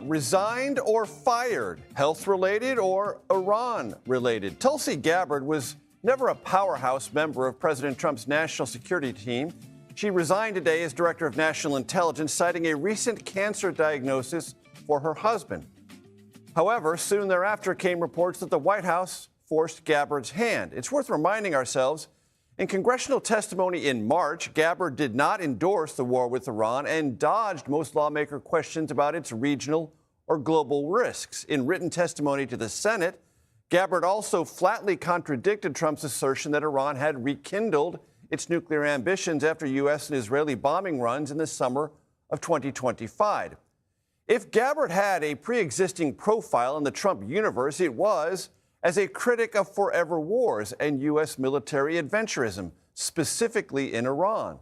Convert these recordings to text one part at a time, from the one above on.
Resigned or fired? Health-related or Iran-related? Tulsi Gabbard was never a powerhouse member of President Trump's national security team. She resigned today as director of national intelligence, citing a recent cancer diagnosis for her husband. However, soon thereafter came reports that the White House forced Gabbard's hand. It's worth reminding ourselves, in congressional testimony in March, Gabbard did not endorse the war with Iran and dodged most lawmaker questions about its regional or global risks. In written testimony to the Senate, Gabbard also flatly contradicted Trump's assertion that Iran had rekindled its nuclear ambitions after U.S. and Israeli bombing runs in the summer of 2025. If Gabbard had a pre-existing profile in the Trump universe, it was as a critic of forever wars and U.S. military adventurism, specifically in Iran.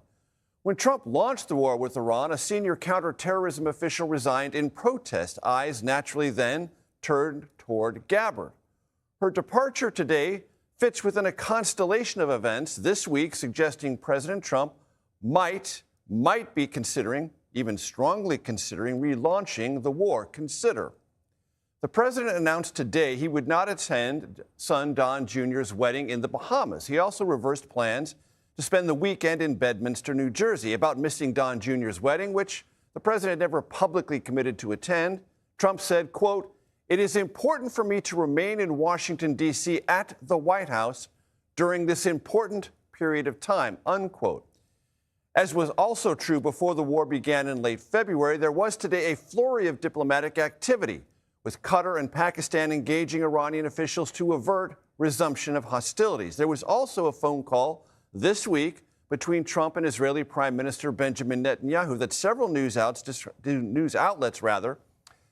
When Trump launched the war with Iran, a senior counterterrorism official resigned in protest. Eyes naturally then turned toward Gabbard. Her departure today fits within a constellation of events this week suggesting President Trump might be considering, even strongly considering, relaunching the war. Consider. The president announced today he would not attend son Don Jr.'s wedding in the Bahamas. He also reversed plans to spend the weekend in Bedminster, New Jersey. About missing Don Jr.'s wedding, which the president never publicly committed to attend, Trump said, quote, "It is important for me to remain in Washington, D.C. at the White House during this important period of time," unquote. As was also true before the war began in late February, there was today a flurry of diplomatic activity, with Qatar and Pakistan engaging Iranian officials to avert resumption of hostilities. There was also a phone call this week between Trump and Israeli Prime Minister Benjamin Netanyahu that several news outlets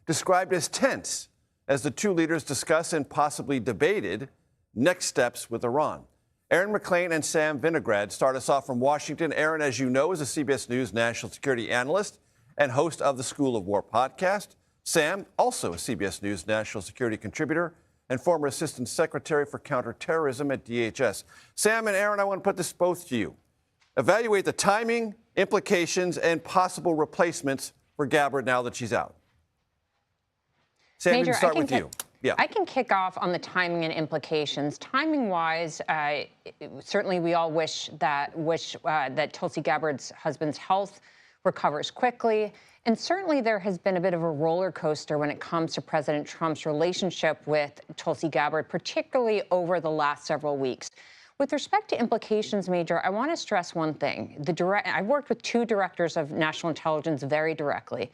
described as tense as the two leaders discussed and possibly debated next steps with Iran. Aaron MacLean and Sam Vinograd start us off from Washington. Aaron, as you know, is a CBS News national security analyst and host of the School of War podcast. Sam, also a CBS News national security contributor and former assistant secretary for counterterrorism at DHS. Sam and Aaron, I want to put this both to you. Evaluate the timing, implications, and possible replacements for Gabbard now that she's out. Sam, we can start with you. Yeah. I can kick off on the timing and implications. Timing-wise, certainly we all wish that Tulsi Gabbard's husband's health recovers quickly. And certainly there has been a bit of a roller coaster when it comes to President Trump's relationship with Tulsi Gabbard, particularly over the last several weeks. With respect to implications, Major, I want to stress one thing. I've worked with two directors of national intelligence very directly.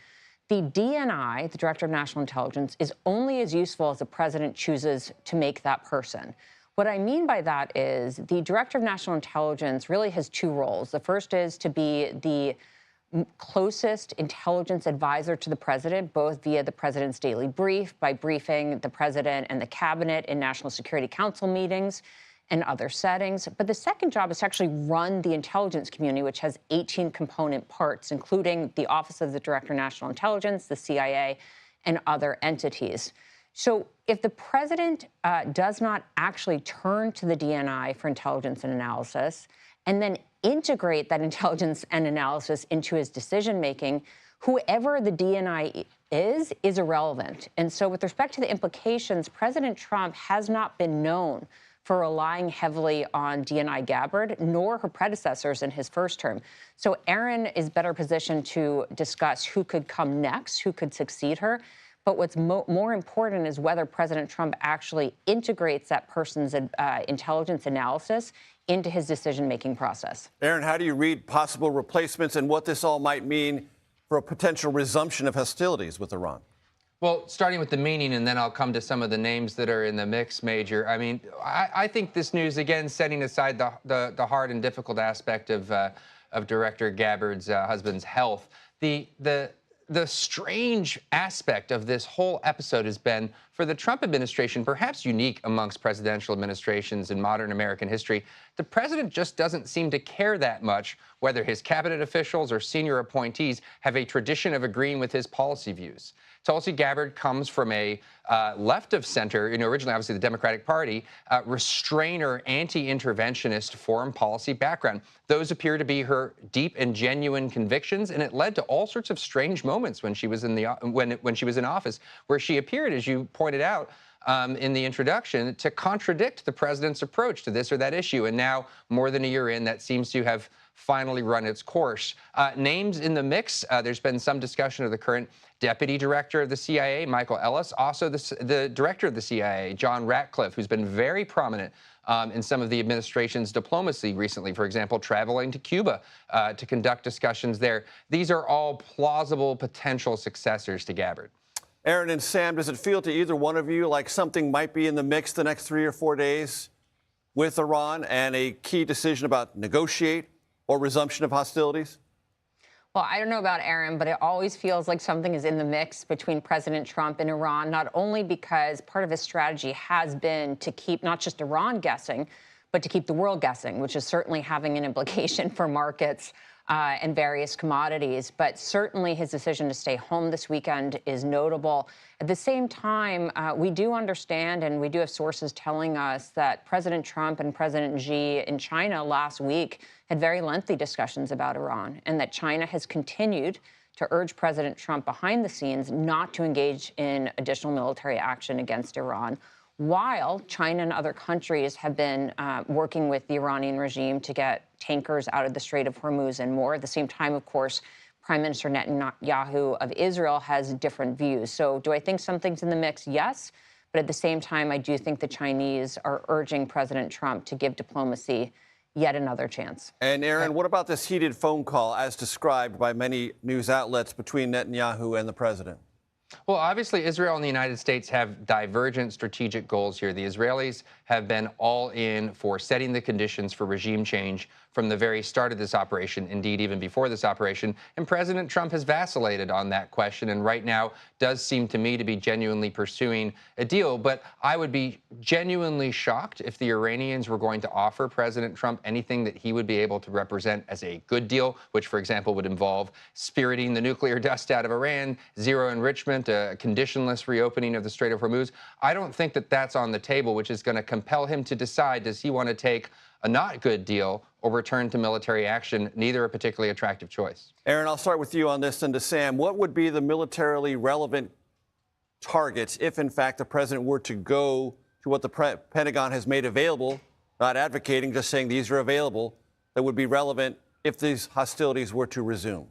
The DNI, the Director of National Intelligence, is only as useful as the president chooses to make that person. What I mean by that is the Director of National Intelligence really has two roles. The first is to be the closest intelligence advisor to the president, both via the president's daily brief, by briefing the president and the cabinet in National Security Council meetings and other settings. But the second job is to actually run the intelligence community, which has 18 component parts, including the Office of the Director of National Intelligence, the CIA, and other entities. So if the president does not actually turn to the DNI for intelligence and analysis, and then integrate that intelligence and analysis into his decision-making, whoever the DNI is irrelevant. And so with respect to the implications, President Trump has not been known for relying heavily on DNI Gabbard, nor her predecessors in his first term. So Aaron is better positioned to discuss who could come next, who could succeed her. But what's more important is whether President Trump actually integrates that person's intelligence analysis into his decision-making process. Aaron, how do you read possible replacements and what this all might mean for a potential resumption of hostilities with Iran? Well, starting with the meaning, and then I'll come to some of the names that are in the mix, Major. I mean, I think this news, again, setting aside the hard and difficult aspect of Director Gabbard's husband's health, the strange aspect of this whole episode has been, for the Trump administration, perhaps unique amongst presidential administrations in modern American history, the president just doesn't seem to care that much whether his cabinet officials or senior appointees have a tradition of agreeing with his policy views. Tulsi Gabbard comes from a left of center, originally obviously the Democratic Party, restrainer, anti-interventionist foreign policy background. Those appear to be her deep and genuine convictions, and it led to all sorts of strange moments when she was in when she was in office, where she appeared, as you pointed out, in the introduction, to contradict the president's approach to this or that issue. And now, more than a year in, that seems to have finally run its course. Names in the mix, there's been some discussion of the current deputy director of the CIA, Michael Ellis, also the director of the CIA, John Ratcliffe, who's been very prominent in some of the administration's diplomacy recently, for example, traveling to Cuba to conduct discussions there. These are all plausible potential successors to Gabbard. Aaron and Sam, does it feel to either one of you like something might be in the mix the next 3 or 4 days with Iran and a key decision about negotiate or resumption of hostilities? Well, I don't know about Aaron, but it always feels like something is in the mix between President Trump and Iran, not only because part of his strategy has been to keep not just Iran guessing, but to keep the world guessing, which is certainly having an implication for markets and various commodities. But certainly his decision to stay home this weekend is notable. At the same time, we do understand, and we do have sources telling us that President Trump and President Xi in China last week had very lengthy discussions about Iran, and that China has continued to urge President Trump behind the scenes not to engage in additional military action against Iran, while China and other countries have been working with the Iranian regime to get tankers out of the Strait of Hormuz and more. At the same time, of course, Prime Minister Netanyahu of Israel has different views. So do I think something's in the mix? Yes. But at the same time, I do think the Chinese are urging President Trump to give diplomacy yet another chance. And Aaron, what about this heated phone call as described by many news outlets between Netanyahu and the president? Well, obviously, Israel and the United States have divergent strategic goals here. The Israelis have been all in for setting the conditions for regime change from the very start of this operation, indeed, even before this operation. And President Trump has vacillated on that question, and right now does seem to me to be genuinely pursuing a deal. But I would be genuinely shocked if the Iranians were going to offer President Trump anything that he would be able to represent as a good deal, which, for example, would involve spiriting the nuclear dust out of Iran, zero enrichment, a conditionless reopening of the Strait of Hormuz. I don't think that that's on the table, which is going to compel him to decide, does he want to take a not good deal or return to military action, neither a particularly attractive choice. Aaron, I'll start with you on this and to Sam. What would be the militarily relevant targets if, in fact, the president were to go to what the Pentagon has made available, not advocating, just saying these are available, that would be relevant if these hostilities were to resume?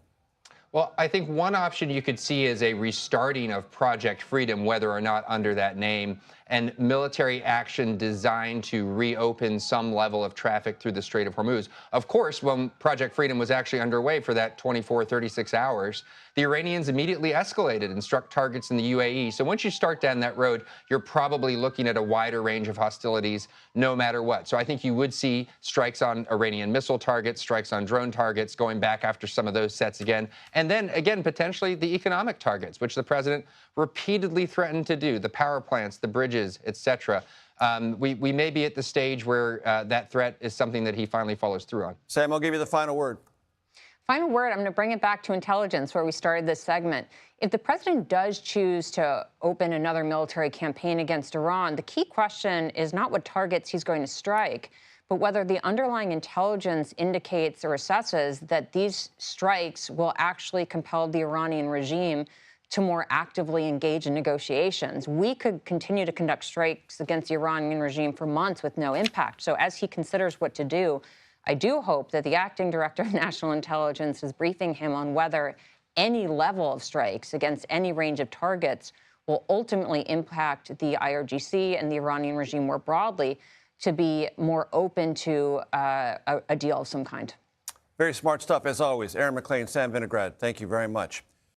Well, I think one option you could see is a restarting of Project Freedom, whether or not under that name, and military action designed to reopen some level of traffic through the Strait of Hormuz. Of course, when Project Freedom was actually underway for that 24, 36 hours, the Iranians immediately escalated and struck targets in the UAE. So once you start down that road, you're probably looking at a wider range of hostilities no matter what. So I think you would see strikes on Iranian missile targets, strikes on drone targets, going back after some of those sets again. And then, again, potentially the economic targets, which the president repeatedly threatened to do, the power plants, the bridges, et cetera. We may be at the stage where that threat is something that he finally follows through on. Sam, I'll give you the final word. Final word, I'm going to bring it back to intelligence, where we started this segment. If the president does choose to open another military campaign against Iran, the key question is not what targets he's going to strike, but whether the underlying intelligence indicates or assesses that these strikes will actually compel the Iranian regime to more actively engage in negotiations. We could continue to conduct strikes against the Iranian regime for months with no impact. So as he considers what to do, I do hope that the acting director of national intelligence is briefing him on whether any level of strikes against any range of targets will ultimately impact the IRGC and the Iranian regime more broadly to be more open to a deal of some kind. Very smart stuff, as always. Aaron MacLean, Sam Vinograd, thank you very much.